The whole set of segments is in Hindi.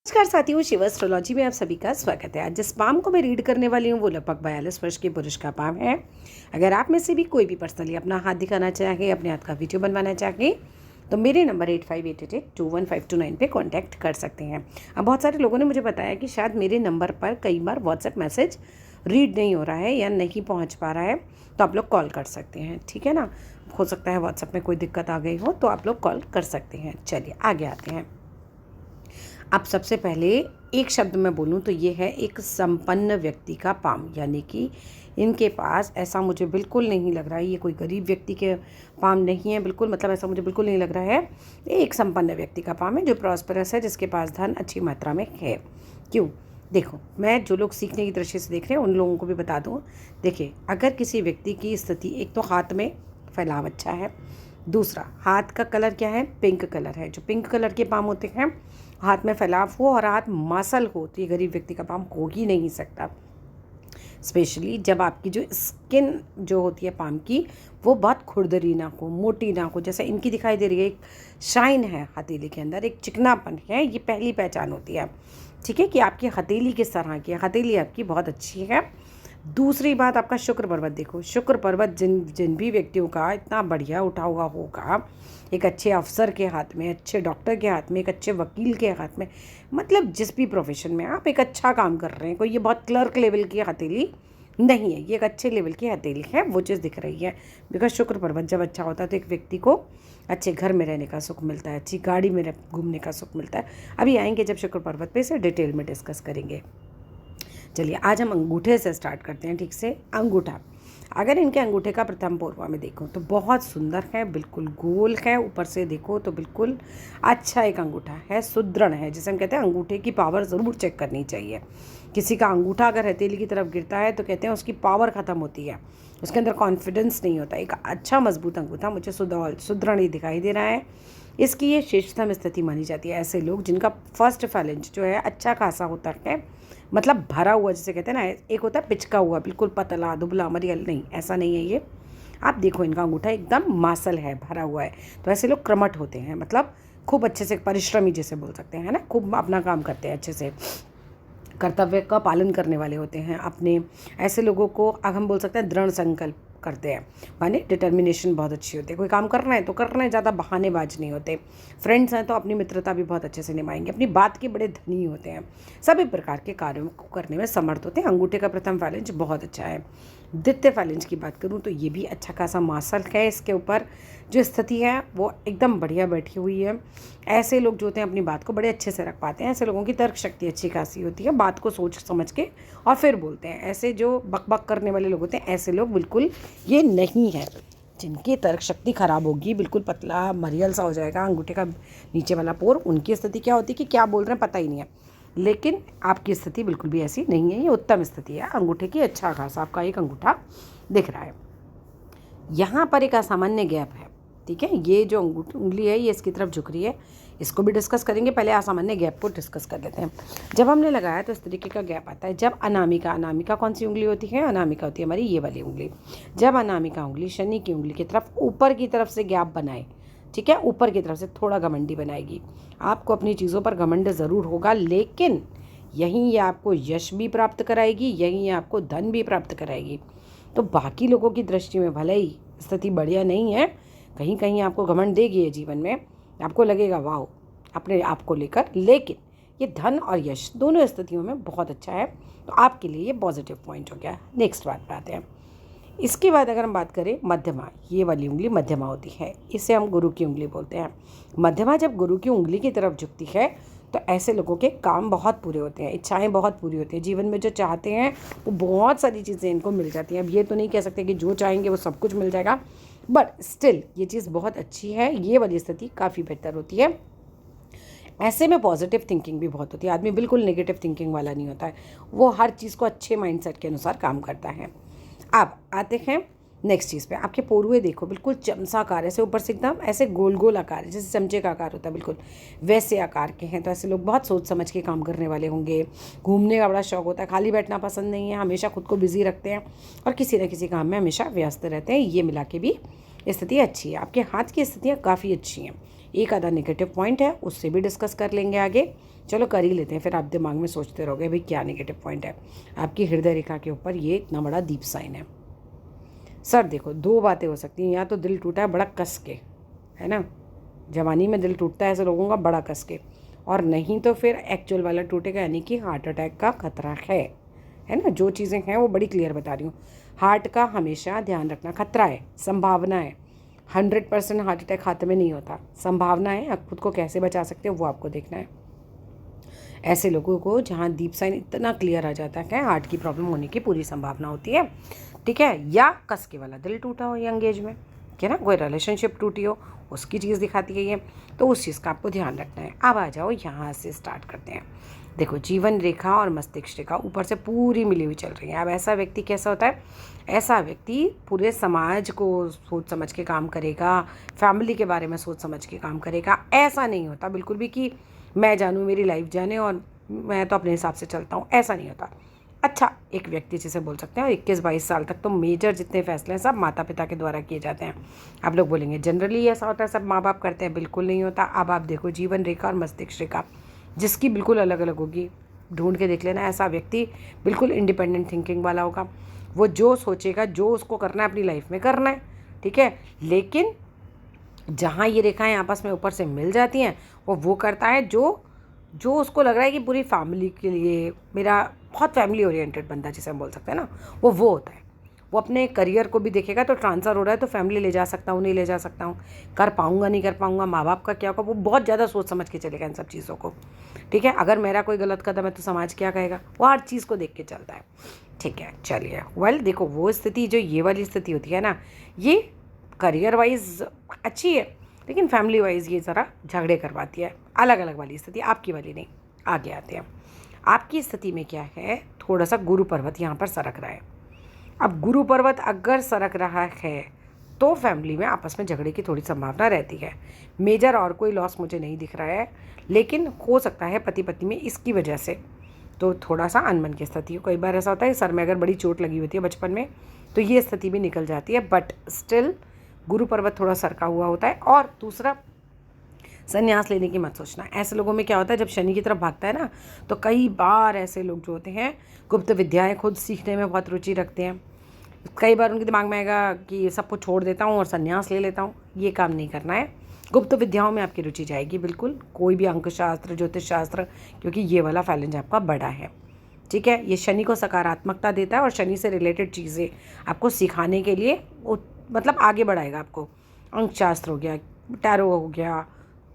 नमस्कार साथियों, शिव एस्ट्रोलॉजी में आप सभी का स्वागत है। आज जिस पाम को मैं रीड करने वाली हूँ वो लगभग 42 वर्ष के पुरुष का पाम है। अगर आप में से भी कोई भी पर्सनली अपना हाथ दिखाना चाहे, अपने हाथ का वीडियो बनवाना चाहे, तो मेरे नंबर 8588215229 पे कांटेक्ट कर सकते हैं। अब बहुत सारे लोगों ने मुझे बताया कि शायद मेरे नंबर पर कई बार व्हाट्सएप मैसेज रीड नहीं हो रहा है या नहीं पहुँच पा रहा है, तो आप लोग कॉल कर सकते हैं, ठीक है ना। हो सकता है व्हाट्सएप में कोई दिक्कत आ गई हो, तो आप लोग कॉल कर सकते हैं। चलिए आगे आते हैं। अब सबसे पहले एक शब्द में बोलूँ तो ये है एक संपन्न व्यक्ति का पाम, यानी कि इनके पास ऐसा मुझे बिल्कुल नहीं लग रहा है ये कोई गरीब व्यक्ति के पाम नहीं है, बिल्कुल मतलब ऐसा मुझे बिल्कुल नहीं लग रहा है। ये एक संपन्न व्यक्ति का पाम है जो प्रॉस्परस है, जिसके पास धन अच्छी मात्रा में है। क्यों? देखो, मैं जो लोग सीखने की दृष्टि से देख रहे हैं उन लोगों को भी बता दूँ। देखिए, अगर किसी व्यक्ति की स्थिति, एक तो हाथ में फैलाव अच्छा है, दूसरा हाथ का कलर क्या है, पिंक कलर है। जो पिंक कलर के पाम होते हैं, हाथ में फैलाव हो और हाथ मासल हो, तो ये गरीब व्यक्ति का पाम हो ही नहीं सकता। स्पेशली जब आपकी जो स्किन जो होती है पाम की, वो बहुत खुरदरी ना हो, मोटी ना हो, जैसे इनकी दिखाई दे रही है। एक शाइन है हथेली के अंदर, एक चिकनापन है, ये पहली पहचान होती है, ठीक है, कि आपकी हथेली किस तरह की है। हथेली आपकी बहुत अच्छी है। दूसरी बात, आपका शुक्र पर्वत देखो। शुक्र पर्वत जिन जिन भी व्यक्तियों का इतना बढ़िया उठा हुआ होगा, एक अच्छे अफसर के हाथ में, अच्छे डॉक्टर के हाथ में, एक अच्छे वकील के हाथ में, मतलब जिस भी प्रोफेशन में आप एक अच्छा काम कर रहे हैं, कोई ये बहुत क्लर्क लेवल की हथेली नहीं है, ये एक अच्छे लेवल की हथेली है, वो चीज़ दिख रही है। बिकॉज शुक्र पर्वत जब अच्छा होता है तो एक व्यक्ति को अच्छे घर में रहने का सुख मिलता है, अच्छी गाड़ी में घूमने का सुख मिलता है। अभी आएंगे जब शुक्र पर्वत पे, इसे डिटेल में डिस्कस करेंगे। चलिए आज हम अंगूठे से स्टार्ट करते हैं। ठीक से, अंगूठा, अगर इनके अंगूठे का प्रथम पोरवा में देखो तो बहुत सुंदर है, बिल्कुल गोल है। ऊपर से देखो तो बिल्कुल अच्छा एक अंगूठा है, सुदृढ़ है। जैसे हम कहते हैं अंगूठे की पावर ज़रूर चेक करनी चाहिए। किसी का अंगूठा अगर हथेली की तरफ गिरता है तो कहते हैं उसकी पावर ख़त्म होती है, उसके अंदर कॉन्फिडेंस नहीं होता। एक अच्छा मजबूत अंगूठा मुझे सुदृढ़ ही दिखाई दे रहा है। इसकी ये श्रेष्ठतम स्थिति मानी जाती है। ऐसे लोग जिनका फर्स्ट फैलेंज जो है अच्छा खासा होता है, मतलब भरा हुआ, जिसे कहते हैं ना, एक होता है पिचका हुआ, बिल्कुल पतला दुबला मरियल, नहीं, ऐसा नहीं है ये। आप देखो इनका अंगूठा एकदम मासल है, भरा हुआ है। तो ऐसे लोग क्रमठ होते हैं, मतलब खूब अच्छे से परिश्रमी जैसे बोल सकते हैं ना, खूब अपना काम करते हैं, अच्छे से कर्तव्य का पालन करने वाले होते हैं अपने। ऐसे लोगों को अब हम बोल सकते हैं दृढ़ संकल्प करते हैं, माने डिटर्मिनेशन बहुत अच्छी होती है। कोई काम करना है तो करना है, ज़्यादा बहानेबाज नहीं होते। फ्रेंड्स हैं तो अपनी मित्रता भी बहुत अच्छे से निभाएंगे, अपनी बात के बड़े धनी होते हैं, सभी प्रकार के कार्यों को करने में समर्थ होते हैं। अंगूठे का प्रथम फैलेंज बहुत अच्छा है। द्वितीय फैलेंज की बात करूँ तो ये भी अच्छा खासा मासल है। इसके ऊपर जो स्थिति है वो एकदम बढ़िया बैठी हुई है। ऐसे लोग जो होते हैं अपनी बात को बड़े अच्छे से रख पाते हैं। ऐसे लोगों की तर्क शक्ति अच्छी खासी होती है, बात को सोच समझ के और फिर बोलते हैं। ऐसे जो बक करने वाले लोग होते हैं, ऐसे लोग बिल्कुल ये नहीं है। जिनकी तर्क शक्ति खराब होगी, बिल्कुल पतला मरियल सा हो जाएगा अंगूठे का नीचे वाला पोर, उनकी स्थिति क्या होती है कि क्या बोल रहे हैं पता ही नहीं है। लेकिन आपकी स्थिति बिल्कुल भी ऐसी नहीं है, ये उत्तम स्थिति है अंगूठे की। अच्छा खासा आपका एक अंगूठा दिख रहा है। यहाँ पर एक असामान्य गैप है, ठीक है। ये जो उंगली है ये इसकी तरफ झुक रही है, इसको भी डिस्कस करेंगे। पहले असामान्य गैप को डिस्कस कर लेते हैं। जब हमने लगाया तो इस तरीके का गैप आता है। जब अनामिका कौन सी उंगली होती है? अनामिका होती है हमारी ये वाली उंगली। जब अनामिका उंगली शनि की उंगली की तरफ ऊपर की तरफ से गैप बनाए, ठीक है, ऊपर की तरफ से थोड़ा घमंडी बनाएगी। आपको अपनी चीज़ों पर घमंड ज़रूर होगा, लेकिन यहीं ये आपको यश भी प्राप्त कराएगी, यहीं ये आपको धन भी प्राप्त कराएगी। तो बाकी लोगों की दृष्टि में भले ही स्थिति बढ़िया नहीं है, कहीं कहीं आपको घमंड देगी ये जीवन में, आपको लगेगा वाह अपने आप को लेकर, लेकिन ये धन और यश दोनों स्थितियों में बहुत अच्छा है। तो आपके लिए ये पॉजिटिव पॉइंट हो गया। नेक्स्ट बात पे आते हैं। इसके बाद अगर हम बात करें मध्यमा, ये वाली उंगली मध्यमा होती है, इसे हम गुरु की उंगली बोलते हैं। मध्यमा जब गुरु की उंगली की तरफ झुकती है तो ऐसे लोगों के काम बहुत पूरे होते हैं, इच्छाएं बहुत पूरी होती हैं। जीवन में जो चाहते हैं वो बहुत सारी चीज़ें इनको मिल जाती हैं। अब ये तो नहीं कह सकते कि जो चाहेंगे वो सब कुछ मिल जाएगा, बट स्टिल ये चीज़ बहुत अच्छी है। ये वाली स्थिति काफ़ी बेहतर होती है। ऐसे में पॉजिटिव थिंकिंग भी बहुत होती है। आदमी बिल्कुल नेगेटिव थिंकिंग वाला नहीं होता है, वो हर चीज़ को अच्छे माइंडसेट के अनुसार काम करता है। अब आते हैं नेक्स्ट चीज़ पे। आपके पोरुए देखो, बिल्कुल चमसाकार, ऐसे ऊपर से एकदम ऐसे गोल गोल आकार, जैसे चमचे का आकार होता है, बिल्कुल वैसे आकार के हैं। तो ऐसे लोग बहुत सोच समझ के काम करने वाले होंगे। घूमने का बड़ा शौक होता है, खाली बैठना पसंद नहीं है, हमेशा खुद को बिजी रखते हैं और किसी न किसी काम में हमेशा व्यस्त रहते हैं। ये मिला के भी स्थिति अच्छी है। आपके हाथ की स्थितियाँ काफ़ी अच्छी हैं। एक आधा नेगेटिव पॉइंट है, उससे भी डिस्कस कर लेंगे आगे। चलो कर ही लेते हैं, फिर आप दिमाग में सोचते रहोगे भाई क्या नेगेटिव पॉइंट है। आपकी हृदय रेखा के ऊपर ये इतना बड़ा डीप साइन है। सर देखो, दो बातें हो सकती हैं, या तो दिल टूटा है बड़ा कस के, है ना, जवानी में दिल टूटता है ऐसे लोगों का बड़ा कस के, और नहीं तो फिर एक्चुअल वाला टूटेगा, यानी कि हार्ट अटैक का खतरा है ना। जो चीज़ें हैं वो बड़ी क्लियर बता रही हूँ। हार्ट का हमेशा ध्यान रखना, खतरा है, संभावना है। 100% हार्ट अटैक खाते में नहीं होता, संभावना है। आप खुद को कैसे बचा सकते हो वो आपको देखना है। ऐसे लोगों को जहाँ डीप साइन इतना क्लियर आ जाता है हार्ट की प्रॉब्लम होने की पूरी संभावना होती है, ठीक है। या कसके वाला दिल टूटा हो यंग एज में, क्या ना, कोई रिलेशनशिप टूटी हो, उसकी चीज़ दिखाती है ये, तो उस चीज़ का आपको ध्यान रखना है। अब आ जाओ यहाँ से स्टार्ट करते हैं। देखो, जीवन रेखा और मस्तिष्क रेखा ऊपर से पूरी मिली हुई चल रही है। अब ऐसा व्यक्ति कैसा होता है? ऐसा व्यक्ति पूरे समाज को सोच समझ के काम करेगा, फैमिली के बारे में सोच समझ के काम करेगा। ऐसा नहीं होता बिल्कुल भी कि मैं जानूँ मेरी लाइफ जाने और मैं तो अपने हिसाब से चलता हूँ, ऐसा नहीं होता। अच्छा, एक व्यक्ति जिसे बोल सकते हैं, और 21-22 साल तक तो मेजर जितने फैसले हैं सब माता पिता के द्वारा किए जाते हैं। आप लोग बोलेंगे जनरली ऐसा होता है, सब माँ बाप करते हैं, बिल्कुल नहीं होता। अब आप देखो, जीवन रेखा और मस्तिष्क रेखा जिसकी बिल्कुल अलग अलग होगी, ढूंढ के देख लेना। ऐसा व्यक्ति बिल्कुल इंडिपेंडेंट थिंकिंग वाला होगा। वो जो सोचेगा, जो उसको करना है अपनी लाइफ में करना है, ठीक है। लेकिन जहाँ ये रेखाएं आपस में ऊपर से मिल जाती हैं, वो करता है जो उसको लग रहा है कि पूरी फैमिली के लिए, मेरा बहुत फैमिली ओरिएंटेड बंदा जिसे हम बोल सकते हैं ना, वो होता है। वो अपने करियर को भी देखेगा, तो ट्रांसफ़र हो रहा है तो फैमिली ले जा सकता हूँ, नहीं ले जा सकता हूँ, कर पाऊँगा नहीं कर पाऊँगा, माँ बाप का क्या होगा, वो बहुत ज़्यादा सोच समझ के चलेगा इन सब चीज़ों को, ठीक है। अगर मेरा कोई गलत कदम है तो समाज क्या कहेगा, वो हर चीज़ को देख के चलता है, ठीक है। चलिए, वेल देखो, वो स्थिति जो ये वाली स्थिति होती है ना, ये करियर वाइज अच्छी है, लेकिन फैमिली वाइज ये ज़रा झगड़े करवाती है। अलग अलग वाली स्थिति, आपकी वाली नहीं। आगे आते हैं। आपकी स्थिति में क्या है, थोड़ा सा गुरु पर्वत यहाँ पर सरक रहा है। अब गुरु पर्वत अगर सरक रहा है तो फैमिली में आपस में झगड़े की थोड़ी संभावना रहती है। मेजर और कोई लॉस मुझे नहीं दिख रहा है, लेकिन हो सकता है पति पत्नी में इसकी वजह से तो थोड़ा सा अनबन की स्थिति हो। कई बार ऐसा होता है सर में अगर बड़ी चोट लगी होती है बचपन में, तो ये स्थिति भी निकल जाती है, बट स्टिल गुरु पर्वत थोड़ा सरका हुआ होता है। और दूसरा, संन्यास लेने की मत सोचना। ऐसे लोगों में क्या होता है, जब शनि की तरफ भागता है ना, तो कई बार ऐसे लोग जो होते हैं गुप्त विद्याएं खुद सीखने में बहुत रुचि रखते हैं। कई बार उनके दिमाग में आएगा कि सब कुछ छोड़ देता हूँ और संन्यास ले लेता हूँ। ये काम नहीं करना है। गुप्त विद्याओं में आपकी रुचि जाएगी बिल्कुल, कोई भी अंक शास्त्र, ज्योतिष शास्त्र, क्योंकि ये वाला फैलेंज आपका बड़ा है, ठीक है। ये शनि को सकारात्मकता देता है और शनि से रिलेटेड चीज़ें आपको सिखाने के लिए मतलब आगे बढ़ाएगा आपको। अंक शास्त्र हो गया, टैरो हो गया,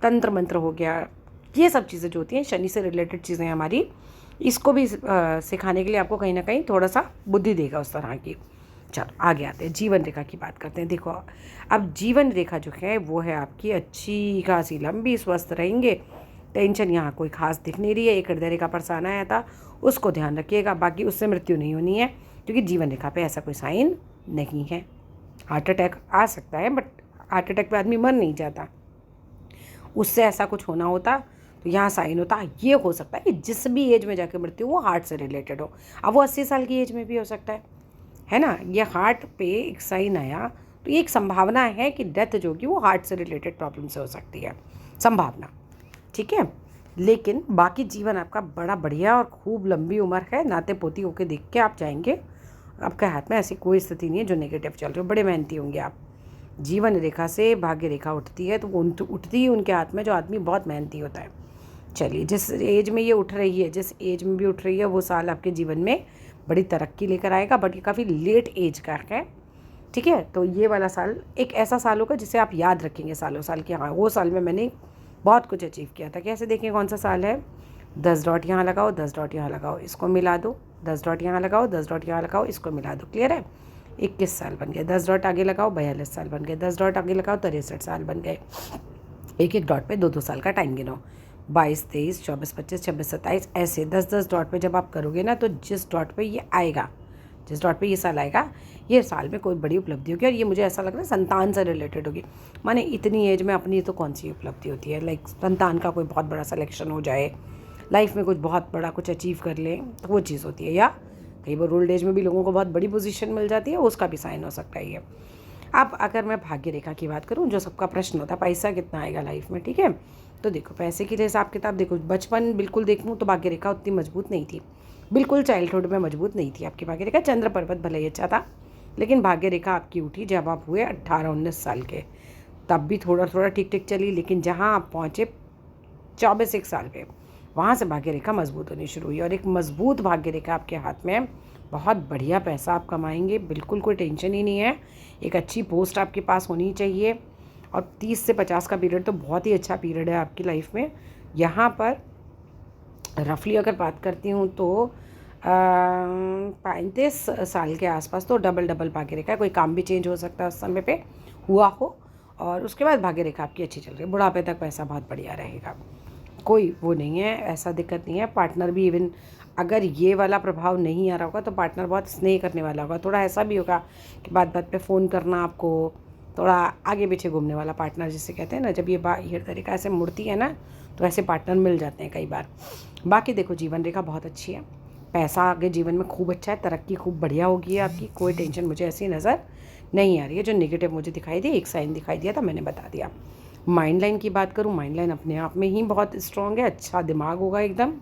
तंत्र मंत्र हो गया, ये सब चीज़ें जो होती हैं शनि से रिलेटेड चीज़ें हमारी, इसको भी सिखाने के लिए आपको कहीं ना कहीं थोड़ा सा बुद्धि देगा उस तरह की। चलो आगे आते हैं, जीवन रेखा की बात करते हैं। देखो, अब जीवन रेखा जो है वो है आपकी अच्छी खासी लंबी, स्वस्थ रहेंगे, टेंशन यहाँ कोई खास दिख नहीं रही है। एक हृदय रेखा पर साना आया था, उसको ध्यान रखिएगा, बाकी उससे मृत्यु नहीं होनी है, क्योंकि जीवन रेखा पे ऐसा कोई साइन नहीं है। हार्ट अटैक आ सकता है, बट हार्ट अटैक पे आदमी मर नहीं जाता, उससे ऐसा कुछ होना होता तो यहाँ साइन होता। ये हो सकता है कि जिस भी एज में जाके मृत्यु वो हार्ट से रिलेटेड हो। अब वो 80 साल की एज में भी हो सकता है ना। ये हार्ट पे एक साइन आया तो ये एक संभावना है कि डेथ जो होगी वो हार्ट से रिलेटेड प्रॉब्लम से हो सकती है, संभावना, ठीक है। लेकिन बाकी जीवन आपका बड़ा बढ़िया और खूब लंबी उम्र है, नाते पोती होके देख के आप जाएंगे। आपके हाथ में ऐसी कोई स्थिति नहीं है जो नेगेटिव चल रही हो, बड़े मेहनती होंगे आप। जीवन रेखा से भाग्य रेखा उठती है तो वो उठती ही उनके हाथ में जो आदमी बहुत मेहनती होता है। चलिए, जिस एज में ये उठ रही है, जिस एज में भी उठ रही है, वो साल आपके जीवन में बड़ी तरक्की लेकर आएगा, बट ये काफ़ी लेट एज का है, ठीक है। तो ये वाला साल एक ऐसा साल होगा जिसे आप याद रखेंगे सालों साल कि हाँ, वो साल में मैंने बहुत कुछ अचीव किया था। कैसे देखें कौन सा साल है? 10 डॉट यहाँ लगाओ, 10 डॉट यहाँ लगाओ, इसको मिला दो, 10 डॉट यहाँ लगाओ, 10 डॉट यहाँ लगाओ, इसको मिला दो, क्लियर है? 21 साल बन गए। 10 डॉट आगे लगाओ, 42 साल बन गए। 10 डॉट आगे लगाओ, 63 साल बन गए। एक एक डॉट पे 2-2 साल का टाइम गिनो, 22, 23, 24, 25, 26, 27, ऐसे 10-10 डॉट पे जब आप करोगे ना, तो जिस डॉट पे ये आएगा, जिस डॉट पे ये साल आएगा, ये साल में कोई बड़ी उपलब्धि होगी। और ये मुझे ऐसा लग रहा है संतान से रिलेटेड होगी। माने इतनी एज में अपनी तो कौन सी उपलब्धि होती है, लाइक संतान का कोई बहुत बड़ा सिलेक्शन हो जाए, लाइफ में कुछ बहुत बड़ा कुछ अचीव कर लें, तो वो चीज़ होती है। या कई बार ओल्ड एज में भी लोगों को बहुत बड़ी पोजीशन मिल जाती है, उसका भी साइन हो सकता है ये। अब अगर मैं भाग्य रेखा की बात करूं, जो सबका प्रश्न होता है पैसा कितना आएगा लाइफ में, ठीक है, तो देखो पैसे की हिसाब किताब देखो, बचपन बिल्कुल देखूँ तो भाग्य रेखा उतनी मजबूत नहीं थी, बिल्कुल चाइल्डहुड में मजबूत नहीं थी आपकी भाग्य रेखा। चंद्र पर्वत भले ही अच्छा था, लेकिन भाग्य रेखा आपकी उठी जब आप हुए 18-19 साल के, तब भी थोड़ा थोड़ा ठीक ठीक चली, लेकिन जहाँ आप पहुँचे 24 साल पे, वहाँ से भाग्य रेखा मजबूत होनी शुरू हुई, और एक मजबूत भाग्य रेखा आपके हाथ में, बहुत बढ़िया पैसा आप कमाएंगे, बिल्कुल कोई टेंशन ही नहीं है। एक अच्छी पोस्ट आपके पास होनी चाहिए, और 30 से 50 का पीरियड तो बहुत ही अच्छा पीरियड है आपकी लाइफ में। यहाँ पर रफली अगर बात करती हूँ तो 35 साल के आसपास तो डबल डबल भाग्य रेखा है। कोई काम भी चेंज हो सकता है उस समय पे हुआ हो, और उसके बाद भाग्य रेखा आपकी अच्छी चल रही है, बुढ़ापे तक पैसा बहुत बढ़िया रहेगा, कोई वो नहीं है, ऐसा दिक्कत नहीं है। पार्टनर भी इवन अगर ये वाला प्रभाव नहीं आ रहा होगा तो पार्टनर बहुत स्नेह करने वाला होगा। थोड़ा ऐसा भी होगा कि बात बात पे फ़ोन करना, आपको थोड़ा आगे पीछे घूमने वाला पार्टनर जिसे कहते हैं ना, जब ये तरीका ऐसे मुड़ती है ना, तो ऐसे पार्टनर मिल जाते हैं कई बार। बाकी देखो जीवन रेखा बहुत अच्छी है, पैसा आगे जीवन में खूब अच्छा है, तरक्की खूब बढ़िया होगी आपकी, कोई टेंशन मुझे ऐसी नज़र नहीं आ रही है। जो नेगेटिव मुझे दिखाई दिया, एक साइन दिखाई दिया था, मैंने बता दिया। माइंड लाइन की बात करूँ, माइंड लाइन अपने आप में ही बहुत स्ट्रॉन्ग है, अच्छा दिमाग होगा एकदम,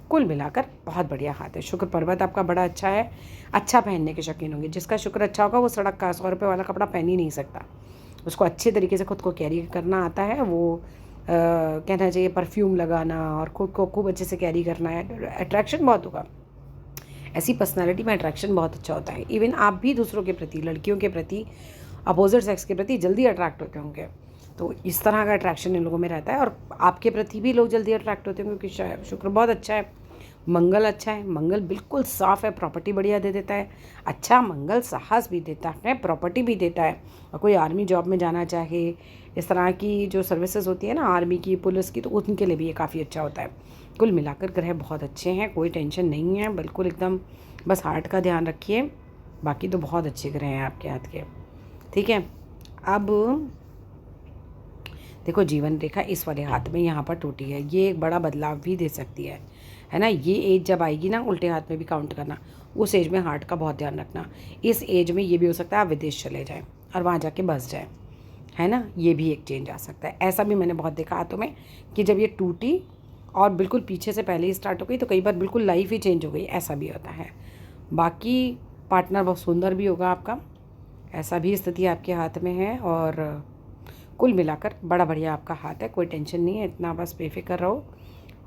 कुल मिलाकर बहुत बढ़िया हाथ है। शुक्र पर्वत आपका बड़ा अच्छा है, अच्छा पहनने के शौकीन होंगे। जिसका शुक्र अच्छा होगा वो सड़क का 100 रुपये वाला कपड़ा पहन ही नहीं सकता, उसको अच्छे तरीके से खुद को कैरी करना आता है। वो कहना चाहिए परफ्यूम लगाना और खुद को खूब अच्छे से कैरी करना है, अट्रैक्शन बहुत होगा। ऐसी पर्सनालिटी में अट्रैक्शन बहुत अच्छा होता है। इवन आप भी दूसरों के प्रति, लड़कियों के प्रति, अपोजिट सेक्स के प्रति जल्दी अट्रैक्ट होते होंगे, तो इस तरह का अट्रैक्शन इन लोगों में रहता है। और आपके प्रति भी लोग जल्दी अट्रैक्ट होते हैं, क्योंकि शुक्र बहुत अच्छा है, मंगल अच्छा है, मंगल बिल्कुल साफ़ है, प्रॉपर्टी बढ़िया दे देता है। अच्छा मंगल साहस भी देता है, प्रॉपर्टी भी देता है। और कोई आर्मी जॉब में जाना चाहे, इस तरह की जो सर्विसेज होती है ना आर्मी की, पुलिस की, तो उनके लिए भी ये काफ़ी अच्छा होता है। कुल मिलाकर ग्रह बहुत अच्छे हैं, कोई टेंशन नहीं है, बिल्कुल एकदम, बस हार्ट का ध्यान रखिए, बाकी तो बहुत अच्छे ग्रह हैं आपके हाथ के। ठीक है, अब देखो जीवन रेखा इस वाले हाथ में यहाँ पर टूटी है, ये एक बड़ा बदलाव भी दे सकती है ना। ये एज जब आएगी ना, उल्टे हाथ में भी काउंट करना, उस एज में हार्ट का बहुत ध्यान रखना। इस एज में ये भी हो सकता है आप विदेश चले जाएं और वहाँ जाके बस जाएं, है ना, ये भी एक चेंज आ सकता है। ऐसा भी मैंने बहुत देखा हाथों में कि जब ये टूटी और बिल्कुल पीछे से पहले ही स्टार्ट हो गई, तो कई बार बिल्कुल लाइफ ही चेंज हो गई, ऐसा भी होता है। बाकी पार्टनर बहुत सुंदर भी होगा आपका, ऐसा भी स्थिति आपके हाथ में है, और कुल मिलाकर बड़ा बढ़िया आपका हाथ है, कोई टेंशन नहीं है, इतना बस बेफिक्र रहो।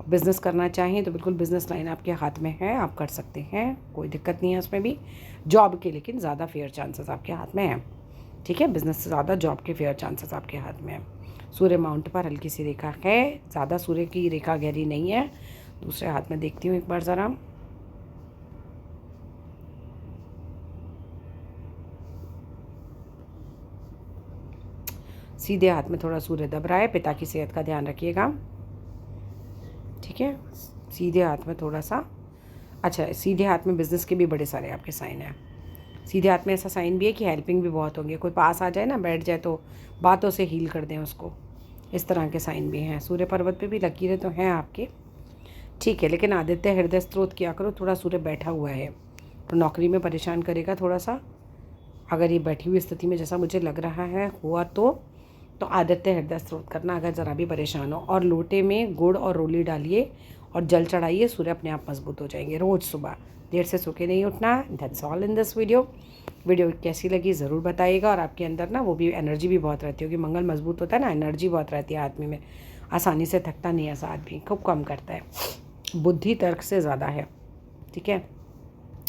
बिज़नेस करना चाहें तो बिल्कुल बिज़नेस लाइन आपके हाथ में है, आप कर सकते हैं, कोई दिक्कत नहीं है उसमें भी। जॉब के लेकिन ज़्यादा फेयर चांसेस आपके हाथ में हैं, ठीक है, बिज़नेस से ज़्यादा जॉब के फेयर चांसेस आपके हाथ में हैं। सूर्य माउंट पर हल्की सी रेखा है, ज़्यादा सूर्य की रेखा गहरी नहीं है। दूसरे हाथ में देखती हूँ एक बार ज़रा, सीधे हाथ में थोड़ा सूर्य दब रहा है, पिता की सेहत का ध्यान रखिएगा, ठीक है। सीधे हाथ में थोड़ा सा, अच्छा सीधे हाथ में बिज़नेस के भी बड़े सारे आपके साइन हैं। सीधे हाथ में ऐसा साइन भी है कि हेल्पिंग भी बहुत होंगे, कोई पास आ जाए ना, बैठ जाए तो बातों से हील कर दें उसको, इस तरह के साइन भी हैं। सूर्य पर्वत पे भी लकीरें तो हैं आपके, ठीक है, लेकिन आदित्य हृदय स्त्रोत किया करो, थोड़ा सूर्य बैठा हुआ है तो नौकरी में परेशान करेगा थोड़ा सा। अगर ये बैठी हुई स्थिति में जैसा मुझे लग रहा है हुआ तो आदित्य हृदय स्त्रोत करना अगर ज़रा भी परेशान हो, और लोटे में गुड़ और रोली डालिए और जल चढ़ाइए, सूर्य अपने आप मजबूत हो जाएंगे। रोज़ सुबह देर से सो के नहीं उठना। That's all in this video कैसी लगी ज़रूर बताइएगा। और आपके अंदर ना वो भी एनर्जी भी बहुत रहती है, क्योंकि मंगल मजबूत होता है ना, एनर्जी बहुत रहती है आदमी में, आसानी से थकता नहीं है ऐसा आदमी, खूब कम करता है, बुद्धि तर्क से ज़्यादा है, ठीक है,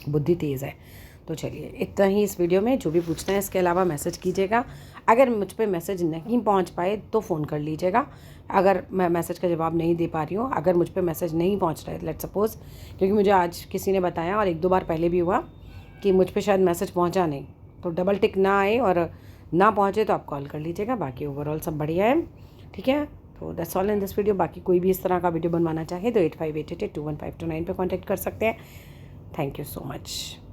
बुद्धि तेज़ है। तो चलिए इतना ही इस वीडियो में, जो भी पूछना है इसके अलावा मैसेज कीजिएगा। अगर मुझ पे मैसेज नहीं पहुंच पाए तो फ़ोन कर लीजिएगा, अगर मैं मैसेज का जवाब नहीं दे पा रही हूँ। अगर मुझ पे मैसेज नहीं पहुंच रहा है, लेट्स सपोज़, क्योंकि मुझे आज किसी ने बताया और 1-2 बार पहले भी हुआ कि मुझ पे शायद मैसेज पहुँचा नहीं, तो डबल टिक ना आए और ना पहुँचे तो आप कॉल कर लीजिएगा। बाकी ओवरऑल सब बढ़िया है, ठीक है। तो that's all in this video. बाकी कोई भी इस तरह का वीडियो बनवाना चाहे तो 8588215229 पे कॉन्टैक्ट कर सकते हैं। Thank you so much.